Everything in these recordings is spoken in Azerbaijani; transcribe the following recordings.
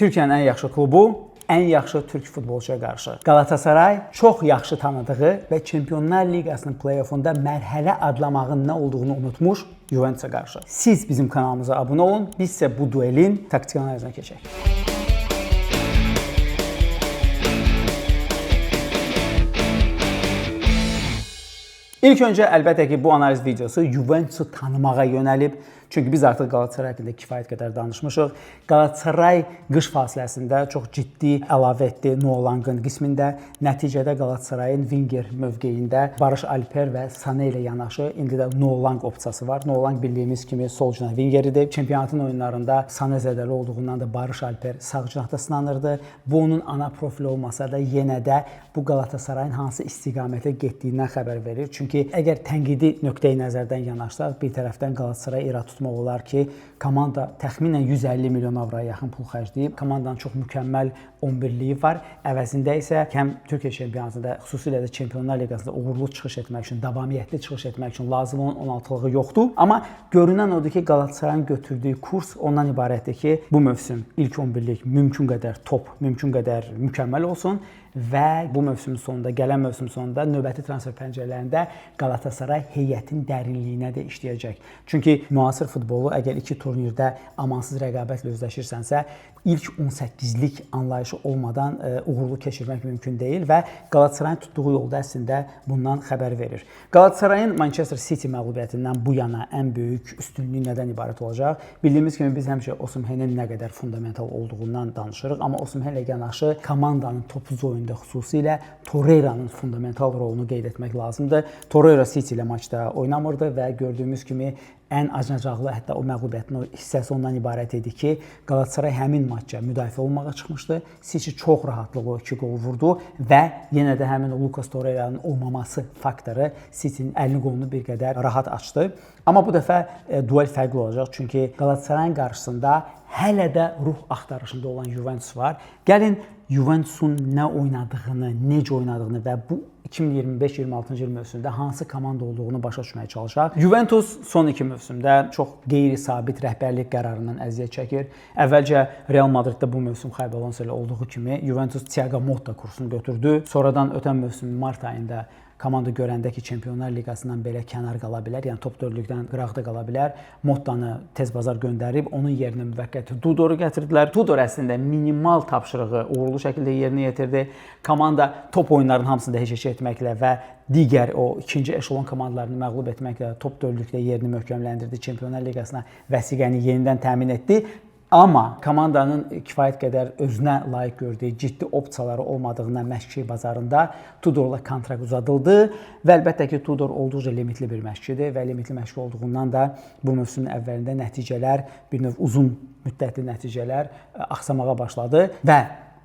Türkiyənin ən yaxşı klubu, ən yaxşı türk futbolçuya qarşı. Galatasaray çox yaxşı tanıdığı və Çempionlar Liqasının play-offunda mərhələ adlamağın nə olduğunu unutmuş Juventusa qarşı. Siz bizim kanalımıza abunə olun, biz isə bu duelin taktik analizine keçək. İlk öncə əlbəttə ki, bu analiz videosu Juventusu tanımağa yönəlib. Çünki biz artıq Galatasaray haqqında kifayət qədər danışmışıq. Galatasaray qış fasiləsində çox ciddi əlavə etdi Noelangın qismində. Nəticədə Galatasarayın winger mövqeyində Barış Alper və Sané ilə yanaşı indi də Noelang opsiyası var. Noelang bildiyimiz kimi sol cinah wingeridir. Çempionatın oyunlarında Sané zədəli olduğundan da Barış Alper sağ cinahda sınanırdı. Bu onun ana profili olmasa da yenə də bu Galatasarayın hansı istiqamətə getdiyindən xəbər verir. Çünki əgər tənqidi nöqteyi nəzərdən yanaşsaq, bir tərəfdən Galatasaray irad tutmaq olar ki, komanda təxminən 150 milyon avroya yaxın pul xərcləyib. Komandanın çox mükəmməl 11-liyi var. Əvəzində isə həm Türkiyə çempionatında, xüsusilə də Çempionlar Liqasında uğurlu çıxış etmək üçün, davamiyyətli çıxış etmək üçün lazım olan 16-lığı yoxdur. Amma görünən odur ki, Galatasarayın götürdüyü kurs ondan ibarətdir ki, bu mövsüm ilk 11-lik mümkün qədər top, mümkün qədər mükəmməl olsun və bu mövsümün sonunda, gələn mövsümün sonunda növbəti transfer pəncərələrində Galatasaray heyətin dərinliyinə də işləyəcək. Çünki müasir futbolu əgər iki turnirdə amansız rəqabətlə üzləşirsənsə, ilk 18-lik anlayışı olmadan uğurlu keçirmək mümkün deyil və Galatasarayın tutduğu yolda əslində bundan xəbər verir. Galatasarayın Manchester City məğlubiyyətindən bu yana ən böyük üstünlüyü nədən ibarət olacaq? Bildiyimiz kimi biz həmişə Osimhenin nə qədər fundamental olduğundan danışırıq, amma Osimhenlə yanaşı komandanın topsuz oyunda xüsusilə Torreira'nın fundamental rolunu qeyd etmək lazımdır. Torreira City ilə maçda oynamırdı və gördüyümüz kimi ən acınacaqlı, hətta o məğlubiyyətin o hissəsi ondan ibarət idi ki, Galatasaray həmin maçda müdafiə olmağa çıxmışdı. City çox rahatlıqla o 2 qol vurdu və yenə də həmin o Lucas Torreira'nın olmaması faktoru City'nin əlini qolunu bir qədər rahat açdı. Amma bu dəfə duel fərqli olacaq, çünki Galatasarayın qarşısında hələ də ruh axtarışında olan Juventus var. Gəlin Juventusun nə oynadığını, necə oynadığını və bu 2025-26-cı il mövsümündə hansı komanda olduğunu başa düşməyə çalışaq. Juventus son 2 mövsümdə çox qeyri-sabit rəhbərlik qərarından əziyyət çəkir. Əvvəlcə Real Madriddə bu mövsüm Xabi Alonso ilə olduğu kimi Juventus Thiago Motta kursunu götürdü. Sonradan ötən mövsümün mart ayında komanda görəndə ki, Çempionlar Liqasından belə kənar qala bilər, yəni top 4-lükdən qıraqda qala bilər. Mottanı tez bazar göndərib, onun yerinə müvəqqəti Tudoru gətirdilər. Tudor əslində minimal tapşırığı uğurlu şəkildə yerinə yetirdi. Komanda top oyunlarının hamısında heç etməklə və digər o ikinci eşelon komandalarını məğlub etməklə top 4-lükdə yerini möhkəmləndirdi. Çempionlar Liqasına vəsiqəni yenidən təmin etdi. Amma komandanın kifayət qədər özünə layiq gördüyü ciddi opsiyaları olmadığından məşqçi bazarında Tudorla kontrakt uzadıldı və əlbəttə ki, Tudor olduqca limitli bir məşqçidir və limitli məşqçi olduğundan da bu mövsümün əvvəlində nəticələr, bir növ uzun müddətli nəticələr axsamağa başladı və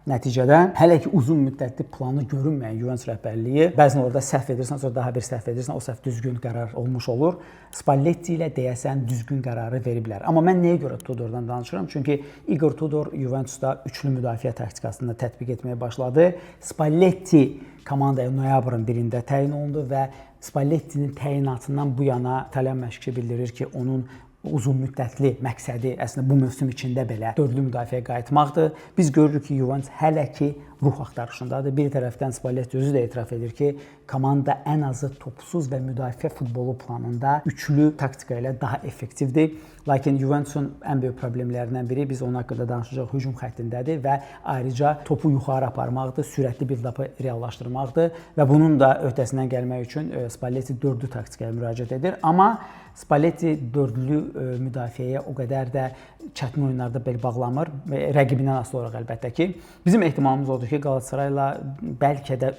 nəticədə hələ ki uzun müddətli planı görünməyən Juventus rəhbərliyi bəzən orada səhv edirsən, sonra daha bir səhv edirsən, o səhv düzgün qərar olmuş olur. Spalletti ilə deyəsən düzgün qərarı veriblər. Amma mən nəyə görə Tudordan danışıram? Çünki Igor Tudor Juventusda üçlü müdafiə taktikasını tətbiq etməyə başladı. Spalletti komandaya noyabrın 1-də təyin olundu və Spallettinin təyinatından bu yana İtalyan məşqçi bildirir ki, onun uzun müddətli məqsədi əslində bu mövsüm içində belə dördlü müdafiəyə qayıtmaqdır. Biz görürük ki, Juventus hələ ki ruh axtarışındadır. Bir tərəfdən Spalletti özü də etiraf edir ki, komanda ən azı topsuz və müdafiə futbolu planında üçlü taktika ilə daha effektivdir. Lakin Juventusun ən böyük problemlərindən biri, biz onun haqqında danışacaq, hücum xəttindədir və ayrıca topu yuxarı aparmaqdır, sürətli build-up'ı reallaşdırmaqdır və bunun da öhdəsindən gəlmək üçün Spalletti dördlü taktikaya müraciət edir. Amma Spalletti dördlü müdafiəyə o qədər də çətin oyunlarda bel bağlamır. Rəqibindən asılı olaraq əlbəttə ki. Bizim ehtimalımız odur ki, Galatasarayla bəlkə də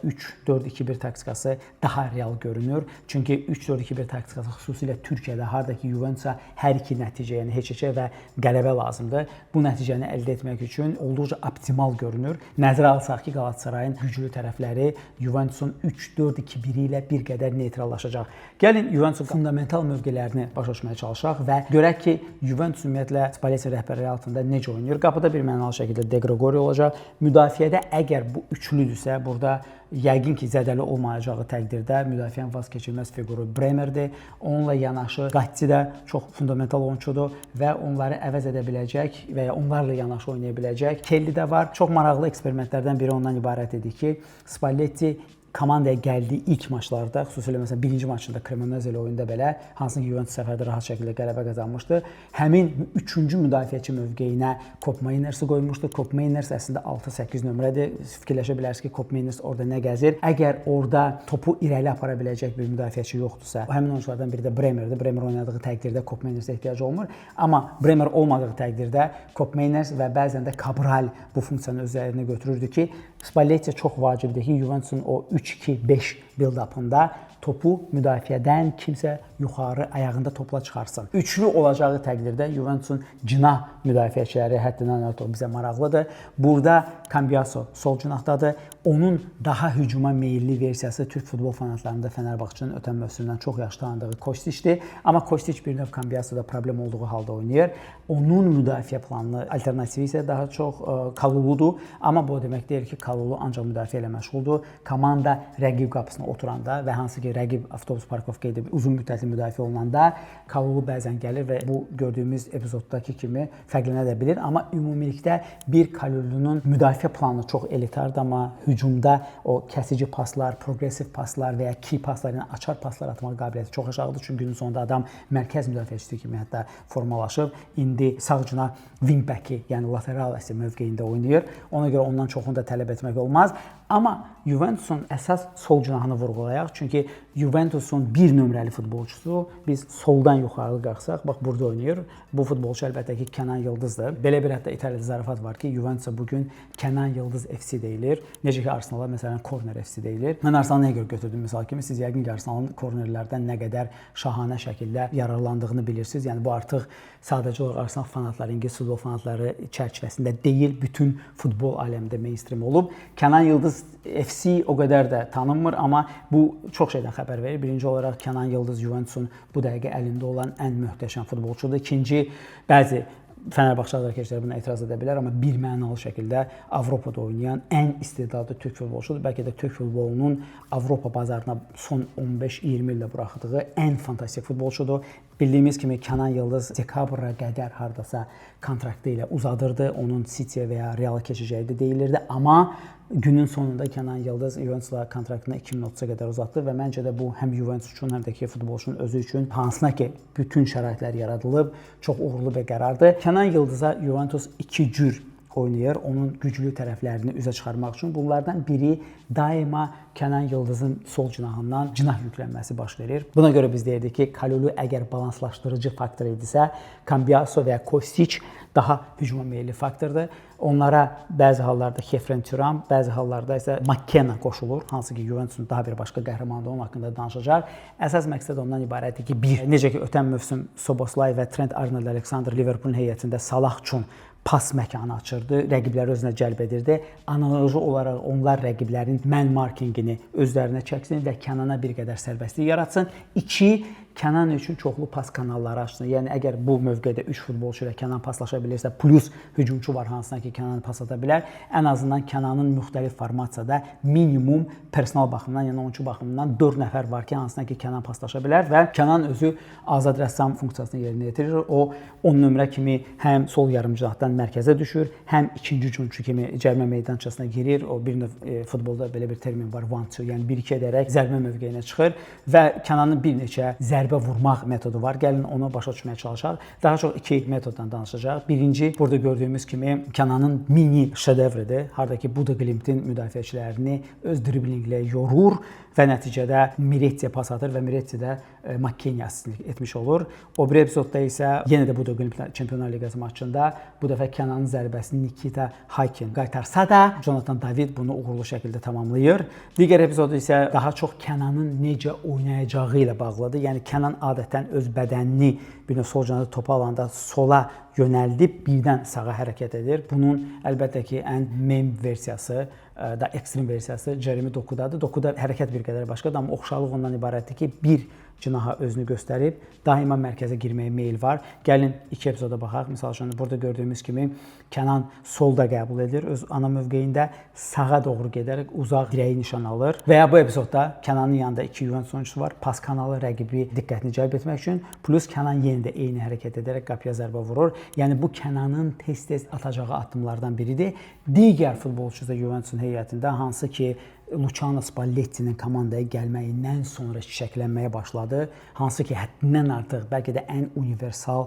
3-4-2-1 taktikası daha real görünür. Çünki 3-4-2-1 taktikası xüsusilə Türkiyədə, hardakı Juventusa hər iki nəticə, yəni heç-heçə və qələbə lazımdır. Bu nəticəni əldə etmək üçün olduqca optimal görünür. Nəzərə alsaq ki, Galatasarayın güclü tərəfləri Juventusun 3-4-2-1 ilə bir qədər neytrallaşacaq. Gəlin Juventusun fundamental mövqeləri təktiklərini başa düşməyə çalışaq və görək ki, Juventus ümumiyyətlə Spalletti rəhbərliyi altında necə oynayır. Qapıda bir mənalı şəkildə De Gregori olacaq. Müdafiədə əgər bu üçlüdürsə, burada yəqin ki, zədəli olmayacağı təqdirdə müdafiənin vaz keçilməz fiquru Bremerdir. Onunla yanaşı Gatti də çox fundamental oyunçudur və onları əvəz edə biləcək və ya onlarla yanaşı oynaya biləcək. Kelly də var. Çox maraqlı eksperimentlərdən biri ondan ibarət idi ki, Spalletti komandaya gəldiyi ilk maçlarda, xüsusilə məsələn birinci maçında Cremonese ilə oyunda belə, hansı ki Juventus səfərdə rahat şəkildə qələbə qazanmışdı. Həmin 3-cü müdafiəçi mövqeyinə Kopp Mainersi qoymuşdu. Kopp Mainers əslində 6-8 nömrədir. Fikirləşə bilərsiniz ki, Kopp Mainers orada nə gəzir? Əgər orada topu irəli apara biləcək bir müdafiəçi yoxdursa, həmin oyunculardan biri də Bremerdir. Bremer oynadığı təqdirdə Kopp Mainersə ehtiyac olmur. Amma Bremer olmadığı təqdirdə Kopp Mainers və bəzən də Cabral bu funksiyanı öz üzərinə götürürdü ki, Spalletti çox vacibdir ki, Juventusun o 3-2-5 build-up'ında topu müdafiədən kimsə yuxarı ayağında topla çıxarsın. Üçlü olacağı təqdirdə Juventusun cinah müdafiəçiləri həddindən artıq bizə maraqlıdır. Burada Cambiaso sol cinahdadır. Onun daha hücuma meyilli versiyası Türk futbol fanatlarında Fenerbahçenin ötən mövsümdən çox yaxşı tanıdığı Kostiçdir. Amma Kostiç bir növ Cambiaso'da problem olduğu halda oynayır. Onun müdafiə planlı alternativi isə daha çox Kaluludur. Amma bu demək deyil ki, Kalulu ancaq müdafiə ilə məşğuldur. Komanda rəqib qapısına oturanda və hansı ki rəqib avtobus parkovka edib uzun müddətli müdafiə olunanda Kalulu bəzən gəlir və bu gördüyümüz epizoddakı kimi fərqlənə də bilir. Amma ümumilikdə bir Kalulunun müdafiə planı çox elitardır, amma hücumda o kəsici paslar, progressiv paslar və ya key paslar, yəni açar paslar atmaq qabiliyyəti çox aşağıdır. Çünki günün sonunda adam mərkəz müdafiəçisi kimi hətta formalaşıb. İndi sağ cına wingback-i, yəni lateral əsas mövqeyində oynayır. Ona görə ondan çoxunu da tələb etmək olmaz. Amma Juventusun əsas sol cinahını vurğulayaq. Çünki Juventusun bir nömrəli futbolçusu biz soldan yuxarı qalxsaq, bax burada oynayır. Bu futbolçu əlbəttə ki Kenan Yıldızdır. Belə bir hətta İtaliyada zarafat var ki, Juventusa bugün Kenan Yıldız FC deyilir. Necə ki Arsenala məsələn Corner FC deyilir. Mən Arsenalı nəyə görə götürdüm misal kimi? Siz yəqin ki Arsenalın kornerlərdən nə qədər şahanə şəkildə yararlandığını bilirsiniz. Yəni bu artıq sadəcə olaraq Arsenal fanatları, İngilis futbol fanatları çərçivəsində deyil, bütün futbol aləmində mainstream olub. Kenan Yıldız FC o qədər də tanınmır, amma bu çox şeydən xəbər verir. Birinci olaraq Kenan Yıldız Juventusun bu dəqiqə əlində olan ən möhtəşəm futbolçudur. İkinci, bəzi Fenerbahçe azarkeşləri buna etiraz edə bilər, amma bir mənalı şəkildə Avropada oynayan ən istedadlı Türk futbolçudur. Bəlkə də Türk futbolunun Avropa bazarına son 15-20 ildə buraxdığı ən fantastik futbolçudur. Bildiyimiz kimi Kenan Yıldız dekabra qədər hardasa kontraktı ilə uzadırdı. Onun City'yə və ya Real'a keçəcəyi də deyilirdi. Amma günün sonunda Kenan Yıldız Juventusla kontraktını 2030-a qədər uzatdı və məncə də bu həm Juventus üçün, həm də ki futbolçunun özü üçün hansına ki bütün şəraitlər yaradılıb, çox uğurlu bir qərardır. Kenan Yıldıza Juventus iki cür oynayır, onun güclü tərəflərini üzə çıxarmaq üçün. Bunlardan biri daima Kenan Yıldızın sol cinahından cinah yüklənməsi baş verir. Buna görə biz deyirdik ki, Kalulu əgər balanslaşdırıcı faktor idisə, Cambiaso və ya Kostić daha hücuma meyilli faktordur. Onlara bəzi hallarda Khéphren Thuram, bəzi hallarda isə McKenna qoşulur, hansı ki Juventusun daha bir başqa qəhrəmanıdır, onun haqqında danışacaq. Əsas məqsəd ondan ibarətdir ki, bir, necə ki ötən mövsüm Szoboszlai və Trent Arnold-Alexander Liverpoolun heyətində Salah üçün pas məkanı açırdı, rəqibləri özünə cəlb edirdi. Analoji olaraq onlar rəqiblərin man markingini özlərinə çəksin və Kenana bir qədər sərbəstlik yaratsın. 2. Kenan üçün çoxlu pas kanalları açsın. Yəni əgər bu mövqedə 3 futbolçu ilə Kenan paslaşa bilirsə, plus hücumçu var hansına ki Kenan pas ata bilər, ən azından Kenanın müxtəlif formasiyada minimum personal baxımından, yəni oyunçu baxımından 4 nəfər var ki, hansına ki Kenan paslaşa bilər və Kenan özü azad rəssam funksiyasını yerinə yetirir. O 10 nömrə kimi həm sol yarımcinahdan mərkəzə düşür, həm ikinci hücumçu kimi cərimə meydançasına girir. O bir növ futbolda belə bir termin var, 1-2, yəni 1-2 edərək zərbə mövqeyinə çıxır və Kenanın bir neçə zərbə vurmaq metodu var. Gəlin onu başa düşməyə çalışaq. Daha çox iki metoddan danışacağıq. Birinci, burada gördüyümüz kimi Kenanın mini şedevridir. Hardakı Buda Glimt'in müdafiəçilərini öz driblinqlə yorur və nəticədə Miretti'yə pas atır və Miretti də McKennie asistlik etmiş olur. O bir epizodda isə yenə də Buda Glimt Çempionlar Liqası maçında bu dəfə Kenanın zərbəsini Nikita Haykin qaytarsa da Jonathan David bunu uğurlu şəkildə tamamlayır. Digər epizodu isə daha çox Kenanın necə oynayacağı ilə bağlıdır. Yəni Kenan adətən öz bədənini bir növ sol cinahda topu alanda sola yönəldib birdən sağa hərəkət edir. Bunun əlbəttə ki ən mem versiyası da ekstrem versiyası Jeremy Dokudadır. Dokuda hərəkət bir qədər başqadır, amma oxşarlıq ondan ibarətdir ki, bir cinaha özünü göstərib, daima mərkəzə girməyə meyl var. Gəlin 2 epizoda baxaq. Məsəl üçün, burada gördüyümüz kimi Kənan solda qəbul edir, öz ana mövqeyində sağa doğru gedərək uzaq dirəyi nişan alır. Və ya bu epizodda Kənanın yanında 2 Juventus oyunçusu var. Pas kanalı rəqibi diqqətini cəlb etmək üçün, plus Kənan yenə də eyni hərəkət edərək qapıya zərbə vurur. Yəni bu Kənanın tez-tez atacağı addımlardan biridir. Digər futbolçu da Juventusun heyətində, hansı ki Luciano Spallettinin komandaya gəlməyindən sonra çiçəklənməyə başladı. Hansı ki, həddindən artıq, bəlkə də ən universal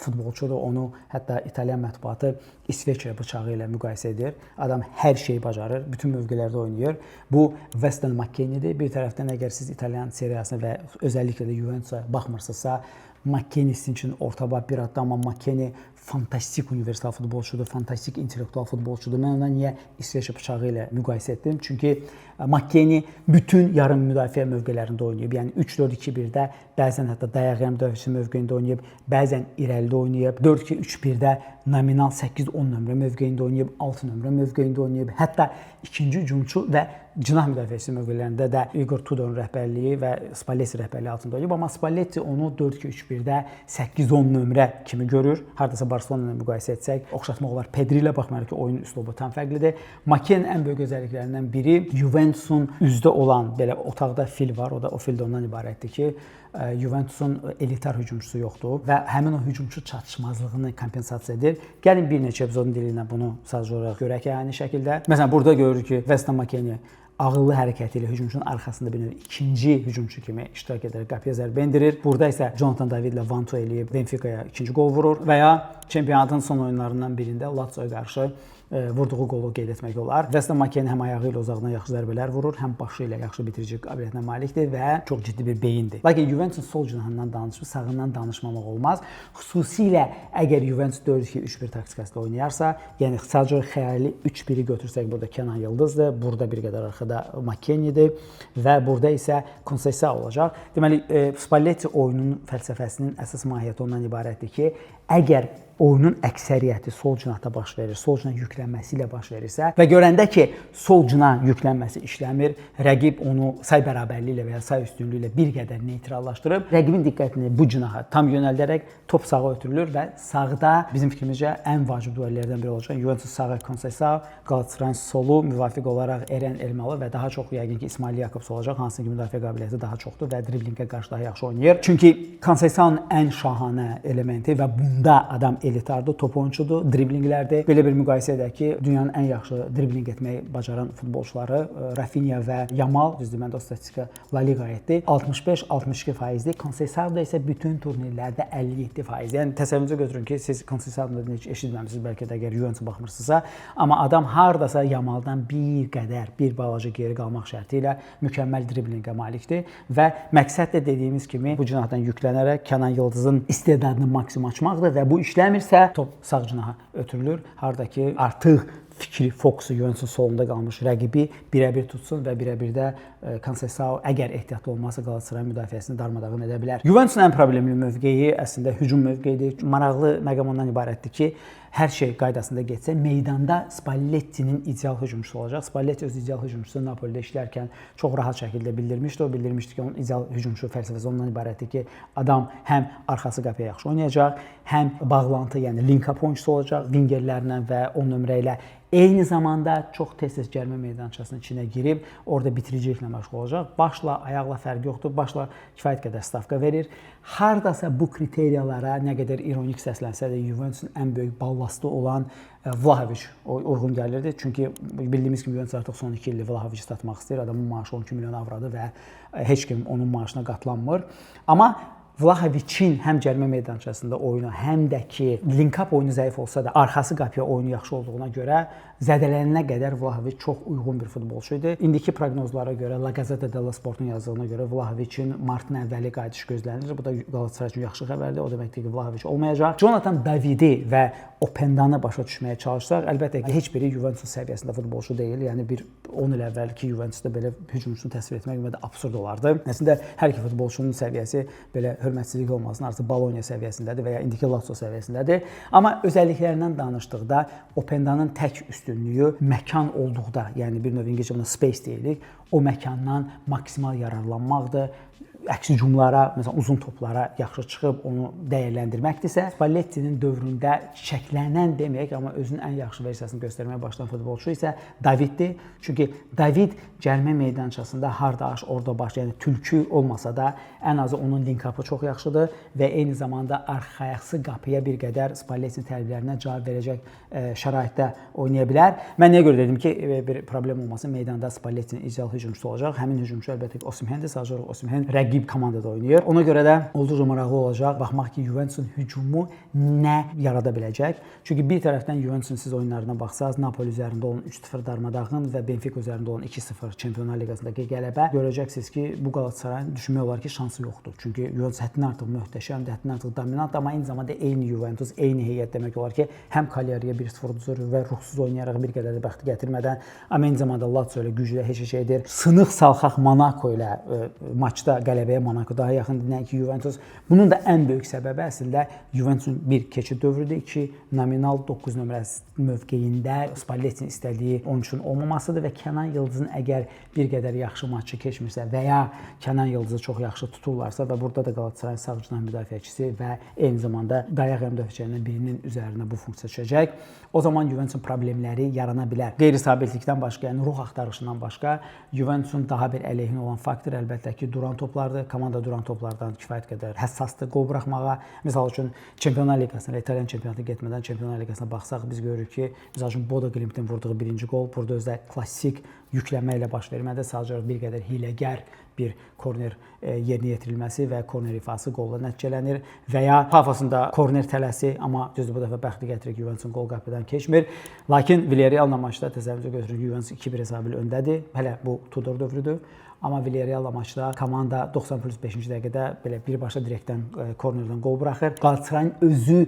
futbolçudur. Onu hətta İtalyan mətbuatı İsveçrə bıçağı ilə müqayisə edir. Adam hər şeyi bacarır, bütün mövqelərdə oynayır. Bu Weston McKennie'dir. Bir tərəfdən əgər siz İtalyan seriyasına və özəlliklə də Juventusa baxmırsınızsa, McKennie sizin üçün orta bir addır, amma McKennie fantastik universal futbolçudur, fantastik intellektual futbolçudur. Mən ona niyə İsveçrə bıçağı ilə müqayisə etdim? Çünki McKennie bütün yarım müdafiə mövqelərində oynayıb. Yəni 3-4-2-1-də, bəzən hətta dayaq yarım müdafiəçi mövqeyində oynayıb, bəzən irəlidə oynayıb, 4-2-3-1-də nominal 8-10 nömrə mövqeyində oynayıb, 6 nömrə mövqeyində oynayıb, hətta ikinci hücumçu və cinah müdafiəçisi mövqelərində də Igor Tudor'un rəhbərliyi və Spalletti rəhbərliyi altında oynayıb, amma Spalletti onu 4-2-3-1-də 8-10 nömrə kimi görür. Hardasa Barcelona ilə müqayisə etsək, oxşatmaq olar. Pedri ilə baxmayaraq ki, oyun üslubu tam fərqlidir. McKennie'nin ən böyük özəlliklərindən biri Juventusun üzdə olan belə otaqda fil var. O fil də ondan ibarətdir ki, Juventusun elitar hücumçusu yoxdur və həmin o hücumçu çatışmazlığını kompensasiya edir. Gəlin bir neçə epizodun dili ilə bunu sadəcə olaraq görək yəni şəkildə. Məsələn, burada görürük ki, Weston McKennie ağıllı hərəkəti ilə hücumçunun arxasında bir növ ikinci hücumçu kimi iştirak edərək qapıya zərbə endirir. Burada isə Jonathan David ilə Vanto eləyib Benfica'ya ikinci qol vurur və ya çempionatın son oyunlarından birində Lazio'ya qarşı vurduğu qolu qeyd etmək olar. Weston McKennie həm ayağı ilə uzaqdan yaxşı zərbələr vurur, həm başı ilə yaxşı bitirici qabiliyyətinə malikdir və çox ciddi bir beyindir. Lakin Juventus sol cinahından danışıb sağından danışmamaq olmaz. Xüsusilə əgər Juventus 4-2-3-1 taktikasında oynayarsa, yəni sadəcə xəyali 3-1-i götürsək, burada Kenan Yıldızdır, burada bir qədər arxada McKennie'dir və burada isə Conceição olacaq. Deməli, Spalletti oyunun fəlsəfəsinin əsas mahiyyəti ondan ibarətdir ki, əgər oyunun əksəriyyəti sol cinahda baş verir, sol cinah yüklənməsi ilə baş verirsə və görəndə ki, sol cinah yüklənməsi işləmir, rəqib onu say bərabərliyi ilə və ya say üstünlüyü ilə bir qədər neytrallaşdırıb, rəqibin diqqətini bu cinaha tam yönəldərək top sağa ötürülür və sağda bizim fikrimizcə ən vacib duellərdən biri olacaq. Juventus sağı Conceição, Galatasarayın solu müvafiq olaraq Eren Elmalı və daha çox yəqin ki, İsmail Jakobs olacaq, hansı ki, müdafiə qabiliyyəti daha çoxdur və driblingə qarşı daha yaxşı oynayır. Çünki Conceição'nun ən şahanə elementi və bunda adam elitardır, top oyunçudur, driblinglərdir. Belə bir müqayisə edək ki, dünyanın ən yaxşı dribling etməyi bacaran futbolçuları Rafinha və Yamal, düzdür, məndə o statistika La Liga aiddir. 65-62%dir. Conceição'da isə bütün turnirlərdə 57%. Yəni təsəvvürünüzə götürün ki, siz Conceição'da heç eşitməmisiniz, bəlkə də əgər Juventus baxmırsınızsa, amma adam hardasa Yamaldan bir qədər, bir balaca geri qalmaq şərti ilə mükəmməl driblingə malikdir və məqsəd də dediyimiz kimi bu cinahdan yüklənərək Kenan Yıldızın istedadını maksimum açmaqdır və bu işləmirsə top sağ cinaha ötürülür. Harda ki artıq fikri fokusu Juventusun solunda qalmış rəqibi birə-bir tutsun və birə-bir də Conceição əgər ehtiyatlı olmazsa Galatasaray müdafiəsini darmadağın edə bilər. Juventusun ən problemli mövqeyi əslində hücum mövqeyidir. Maraqlı məqam ondan ibarətdir ki, hər şey qaydasında getsə, meydanda Spallettinin ideal hücumçusu olacaq. Spalletti öz ideal hücumçusu Napolidə işlərkən çox rahat şəkildə bildirmişdi. O bildirmişdi ki, onun ideal hücumçu fəlsəfəsi ondan ibarətdir ki, adam həm arxası qapıya yaxşı oynayacaq, həm bağlantı, yəni link-up oyunçusu olacaq, wingerlərlə və 10 nömrə ilə. Eyni zamanda çox tez-tez cərimə meydançasının içinə girib, orada bitiriciliklə məşğul olacaq. Başla, ayaqla fərqi yoxdur. Başla kifayət qədər stavka verir. Hardasa bu kriteriyalara nə qədər ironik səslənsə də Juventusun ən böyük ballastı olan Vlahovic uyğun gəlirdi. Çünki bildiyimiz kimi Juventus artıq son 2 ildir Vlahovici satmaq istəyir. Adamın maaşı 12 milyon avrodur və heç kim onun maaşına qatlanmır. Amma Vlahovicin həm cərimə meydançasında oyunu, həm də ki link-up oyunu zəif olsa da arxası qapıya oyunu yaxşı olduğuna görə zədələnənə qədər Vlahovic çox uyğun bir futbolçu idi. İndiki proqnozlara görə, La Gazzetta dello Sport'un yazdığına görə Vlahovicin martın əvvəli qayıdış gözlənilir. Bu da Galatasaray üçün yaxşı xəbərdir. O deməkdir ki, Vlahovic olmayacaq. Jonathan Davidi və Opendanı başa düşməyə çalışsaq, əlbəttə ki, heç biri Juventus səviyyəsində futbolçu deyil. Yəni bir 10 il əvvəlki Juventusda belə hücumçunu təsvir etmək ümumiyyətlə absurd olardı. Əslində hər iki futbolçunun səviyyəsi belə hörmətsizlik olmasın, artıq Bologna səviyyəsindədir və ya indiki Lazio səviyyəsindədir. Amma özəlliklərindən danışdıqda Opendanın tək üstünlüyü məkan olduqda, yəni bir növ ingiliscə buna space deyirik, o məkandan maksimal yararlanmaqdır. Əks hücumlara, məsələn uzun toplara yaxşı çıxıb onu dəyərləndirməkdirsə, Spallettinin dövründə çiçəklənən deməyək, amma özünün ən yaxşı versiyasını göstərməyə başlayan futbolçu isə Daviddir. Çünki David cərimə meydançasında harda aş, orada baş, yəni tülkü olmasa da ən azı onun link-up'ı çox yaxşıdır və eyni zamanda arxayaqsı qapıya bir qədər Spallettinin tələblərinə cavab verəcək şəraitdə oynaya bilər. Mən niyə görə dedim ki, bir problem olmasın, meydanda Spallettinin ideal hücumçusu olacaq. Həmin hücumçu əlbəttə ki, Osimhendir. Sadəcə Osimhen rəqib komandada oynayır. Ona görə də olduqca maraqlı olacaq baxmaq ki, Juventusun hücumu nə yarada biləcək. Çünki bir tərəfdən Juventusun siz oyunlarına baxsaz, Napoli üzərində olan 3-0 darmadağın və Benfica üzərində olan 2-0 Çempionlar Liqasındakı qələbə, görəcəksiniz ki, bu Qalatasarayın düşünmək olar ki, şansı yoxdur. Çünki Juventus həddindən artıq möhtəşəmdir, həddindən artıq dominant, amma eyni zamanda eyni Juventus, eyni heyət demək olar ki, həm Cagliari'yə 1-0 uduzur və ruhsuz oynayaraq bir qədər də bəxti gətirmədən, amma eyni zamanda Lazio ilə güclə heç şey edir. Sınıq salxaq Monaco ilə maçda qələbəyə Monaco daha yaxındır nəinki Juventus. Bunun da ən böyük səbəbi əslində Juventusun bir keçid dövrüdür, 2 nominal 9 nömrəsi mövqeyində Spallettin istədiyi oyunçunun olmamasıdır və Kənan Yıldızın əgər bir qədər yaxşı maçı keçmirsə və ya Kənan Yıldızı çox yaxşı tuturlarsa və burada da Qalatasarayın sağ cinah müdafiəçisi və eyni zamanda dayaq müdafiəçilərindən birinin üzərinə bu funksiya düşəcək, o zaman Juventusun problemləri yarana bilər. Qeyri-sabitlikdən başqa, yəni ruh axtarışından başqa Juventusun daha bir əleyhinə olan faktor əlbəttə ki, duran toplardır. Komanda duran toplardan kifayət qədər həssasdır qol buraxmağa. Məsəl üçün Çempionlar Liqasına, İtalyan çempionatına getmədən Çempionlar Liqasına baxsaq biz görürük ki, məsəl üçün Bodo Glimtin vurduğu birinci qol burada özdə klassik yüklənmə ilə baş vermədə sadəcə bir qədər hiyləgər bir korner yerinə yetirilməsi və korner ifası qolla nəticələnir və ya Pafosunda korner tələsi, amma düzdür bu dəfə bəxti gətirir ki, Juventusun qol qapıdan keçmir. Lakin Villarreal maçda təsəvvürünüzə götürün ki, Juventus 2-1 hesabı ilə öndədir. Hələ bu Tudor dövrüdür. Amma Villarreal maçda komanda 90+5-ci dəqiqədə belə birbaşa direktdən kornerdən qol buraxır. Qalatasarayın özü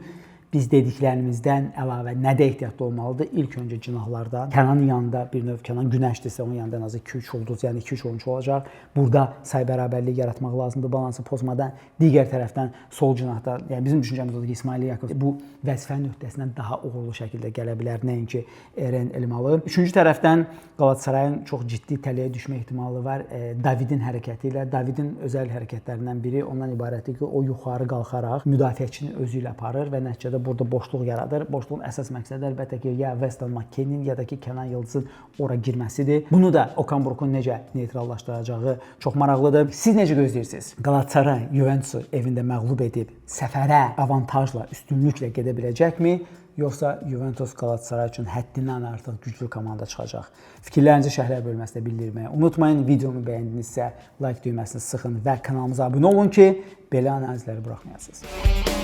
biz dediklərimizdən əlavə nədə ehtiyatlı olmalıdır? İlk öncə cinahlardan. Kənanın yanında bir növ Kənan günəşdirsə, onun yanında ən azı 2-3 ulduz, yəni 2-3 oyunçu olacaq. Burada say bərabərlik yaratmaq lazımdır, balansı pozmadan. Digər tərəfdən sol cinahda, yəni bizim düşüncəmiz odur ki, İsmail Yakov bu vəzifənin öhdəsindən daha uğurlu şəkildə gələ bilər, nəinki Eren Elmalı. Üçüncü tərəfdən Qalatasarayın çox ciddi tələyə düşmə ehtimalı var Davidin hərəkəti ilə. Davidin özəl hərəkətlərindən biri ondan ibarətdir ki, o yuxarı qalxaraq müdafiəçini özü ilə aparır və nəticədə burada boşluq yaradır. Boşluğun əsas məqsədi əlbəttə ki, ya Weston McKennie'nin ya da ki, Kənan Yıldızın ora girməsidir. Bunu da Okan Buruk'un necə neytrallaşdıracağı çox maraqlıdır. Siz necə gözləyirsiniz? Galatasaray Juventusu evində məğlub edib səfərə avantajla, üstünlüklə gedə biləcəkmi? Yoxsa Juventus Galatasaray üçün həddindən artıq güclü komanda çıxacaq? Fikirlərinizi şərhlər bölməsində bildirməyi unutmayın. Videomu bəyəndinizsə like düyməsini sıxın və kanalımıza abunə olun ki, belə analizləri buraxmayasınız.